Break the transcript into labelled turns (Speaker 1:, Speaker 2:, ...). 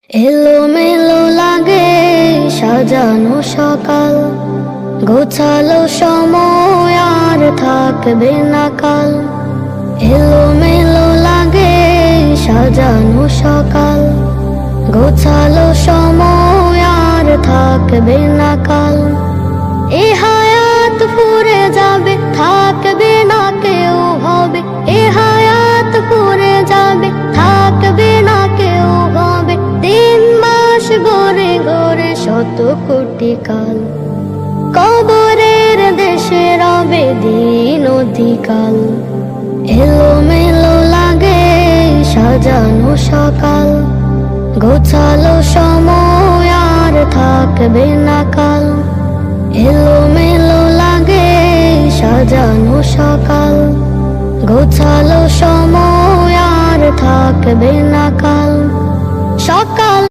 Speaker 1: এলোমেলো লাগে সাজানো সকাল, গোছালো সময় আর থাকবে না কাল। এলোমেলো লাগে সাজানো সকাল, গোছালো সময় আর থাকবে না কাল। এ হায়াত ফুরে যাবে, থাকবে না কেউ হবে। এ হায়াত ফুরে যাবে, থাকবে না কেউ হবে। দিন মাস গড়ে গড়ে শত কোটি কাল, কবরের দেশে রবে দিন অধিকাল। এলোমেলো লাগে সাজানো সকাল, গোছালো সময় আর থাকবে না কাল। এলোমেলো লাগে সাজানো সকাল, গোছালো সময় আর থাকবে না কাল।